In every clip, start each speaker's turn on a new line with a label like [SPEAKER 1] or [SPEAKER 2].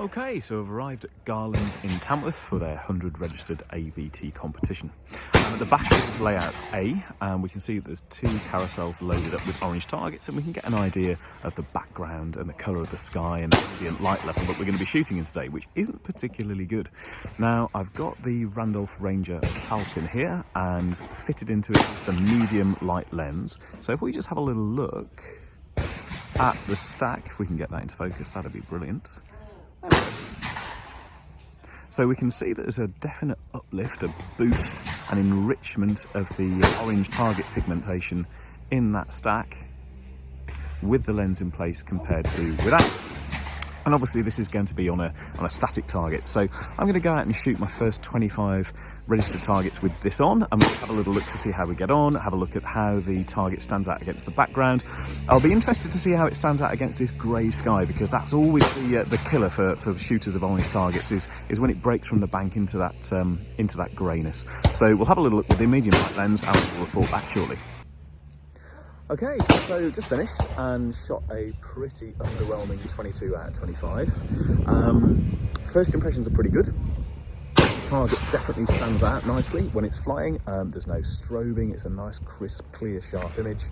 [SPEAKER 1] Okay, so I've arrived at Garlands in Tamworth for their 100 registered ABT competition. I'm at the back of layout A, and we can see that there's two carousels loaded up with orange targets, and we can get an idea of the background and the colour of the sky and the ambient light level that we're going to be shooting in today, which isn't particularly good. Now, I've got the Randolph Ranger Falcon here, and fitted into it is the medium light lens. So if we just have a little look at the stack, if we can get that into focus, that'd be brilliant. So we can see that there's a definite uplift, a boost, an enrichment of the orange target pigmentation in that stack with the lens in place compared to without. And obviously this is going to be on a static target. So I'm going to go out and shoot my first 25 registered targets with this on. I'm going to have a little look to see how we get on, have a look at how the target stands out against the background. I'll be interested to see how it stands out against this grey sky, because that's always the killer for shooters of orange targets is when it breaks from the bank into that greyness. So we'll have a little look with the medium light lens and we'll report back shortly. Okay, so just finished and shot a pretty underwhelming 22 out of 25. First impressions are pretty good. The target definitely stands out nicely when it's flying. There's no strobing, it's a nice, crisp, clear, sharp image.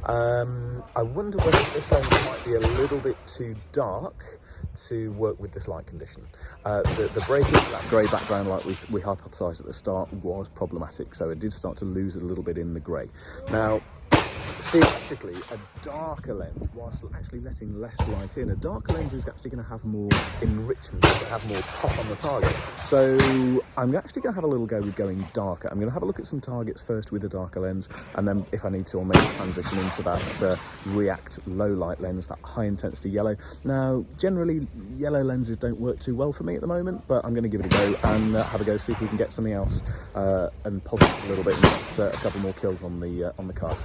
[SPEAKER 1] I wonder whether this lens might be a little bit too dark to work with this light condition. The break into that grey background, like we hypothesised at the start, was problematic, so it did start to lose a little bit in the grey. Now, theoretically, a darker lens, whilst actually letting less light in, a darker lens is actually going to have more enrichment, it's going to have more pop on the target. So I'm actually going to have a little go with going darker. I'm going to have a look at some targets first with a darker lens, and then if I need to, I'll make a transition into that RIACT low light lens, that high intensity yellow. Now, generally, yellow lenses don't work too well for me at the moment, but I'm going to give it a go and have a go, see if we can get something else and polish it a little bit and get a couple more kills on the card.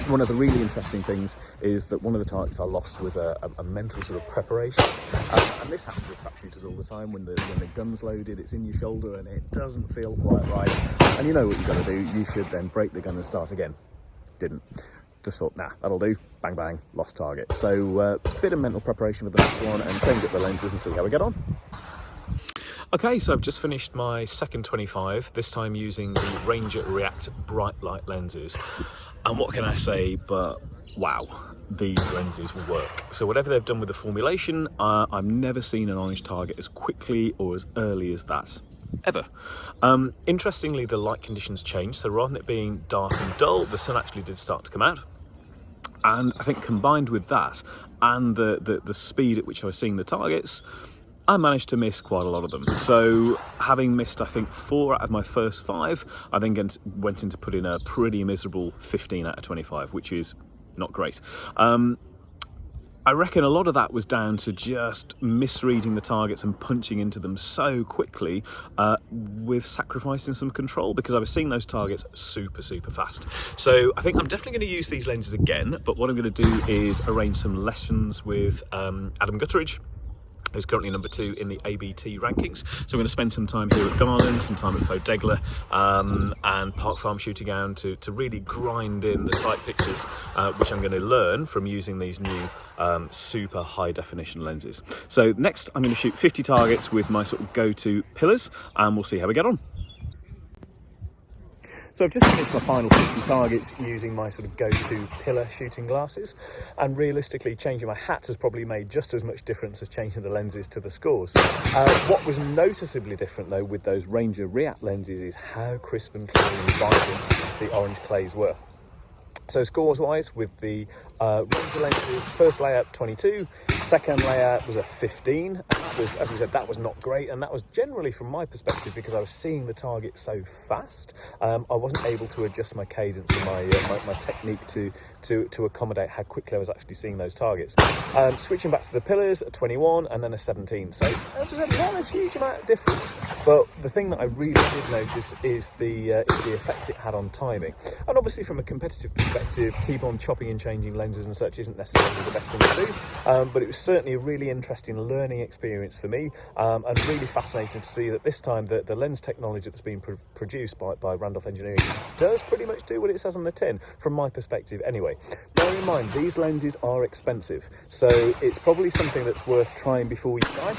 [SPEAKER 1] One of the really interesting things is that one of the targets I lost was a mental sort of preparation, and this happens to trap shooters all the time. When the gun's loaded, it's in your shoulder and it doesn't feel quite right, and you know what you've got to do. You should then break the gun and start again. Didn't. Just thought, nah, that'll do. Bang bang, lost target. So bit of mental preparation for the next one and change up the lenses and see how we get on. Okay, so I've just finished my second 25, this time using the Ranger RIACT bright light lenses. And what can I say but, wow, these lenses work. So whatever they've done with the formulation, I've never seen an orange target as quickly or as early as that, ever. Interestingly, the light conditions changed. So rather than it being dark and dull, the sun actually did start to come out. And I think combined with that and the speed at which I was seeing the targets, I managed to miss quite a lot of them. So having missed, I think, 4 out of my first 5, I then went in to put in a pretty miserable 15 out of 25, which is not great. I reckon a lot of that was down to just misreading the targets and punching into them so quickly with sacrificing some control, because I was seeing those targets super, super fast. So I think I'm definitely going to use these lenses again, but what I'm going to do is arrange some lessons with Adam Gutteridge, who's currently number 2 in the ABT rankings. So we're going to spend some time here at Garlands, some time at Fodegler and Park Farm Shooting Ground to really grind in the sight pictures, which I'm going to learn from using these new super high definition lenses. So next I'm going to shoot 50 targets with my sort of go-to pillars, and we'll see how we get on. So I've just finished my final 50 targets using my sort of go-to pillar shooting glasses, and realistically changing my hat has probably made just as much difference as changing the lenses to the scores. What was noticeably different though with those Ranger RIACT lenses is how crisp and clean and vibrant the orange clays were. So scores wise, with the Ranger lenses, first layout 22, second layout was a 15, and that was, as we said, that was not great, and that was generally from my perspective because I was seeing the target so fast. I wasn't able to adjust my cadence and my technique to accommodate how quickly I was actually seeing those targets. Switching back to the pillars, a 21 and then a 17. So as I said, not a huge amount of difference, but the thing that I really did notice is the effect it had on timing. And obviously from a competitive perspective, keep on chopping and changing lenses and such isn't necessarily the best thing to do, but it was certainly a really interesting learning experience for me, and really fascinating to see that this time the lens technology that's been produced by Randolph Engineering does pretty much do what it says on the tin, from my perspective anyway. Bear in mind, these lenses are expensive, so it's probably something that's worth trying before you buy.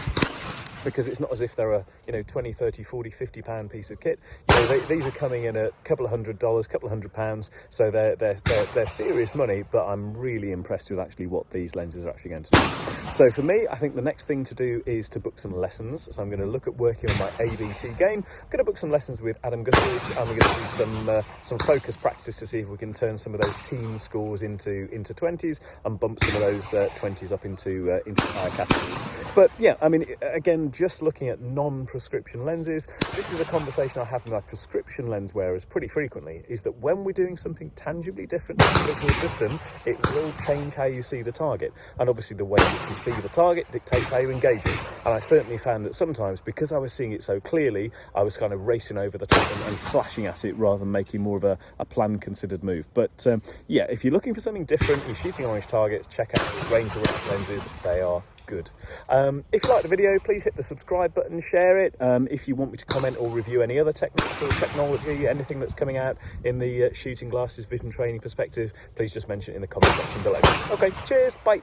[SPEAKER 1] because it's not as if they're a, you know, 20, 30, 40, 50 pound piece of kit. You know, these are coming in a couple of $100, couple of £100, so they're serious money, but I'm really impressed with actually what these lenses are actually going to do. So for me, I think the next thing to do is to book some lessons. So I'm going to look at working on my ABT game. I'm going to book some lessons with Adam Gusseridge. I'm going to do some focus practice to see if we can turn some of those teen scores into 20s and bump some of those 20s up into higher categories. But yeah, I mean, again, just looking at non-prescription lenses, this is a conversation I have with my prescription lens wearers pretty frequently, is that when we're doing something tangibly different to the visual system, it will change how you see the target. And obviously the way in which you see the target dictates how you engage it. And I certainly found that sometimes, because I was seeing it so clearly, I was kind of racing over the top and slashing at it rather than making more of a planned, considered move. But yeah, if you're looking for something different, you're shooting orange targets, check out these range of RIACT lenses. They are good. If you like the video, please hit the subscribe button, share it. If you want me to comment or review any other technology, anything that's coming out in the shooting glasses vision training perspective, please just mention it in the comment section below. Okay, cheers, bye.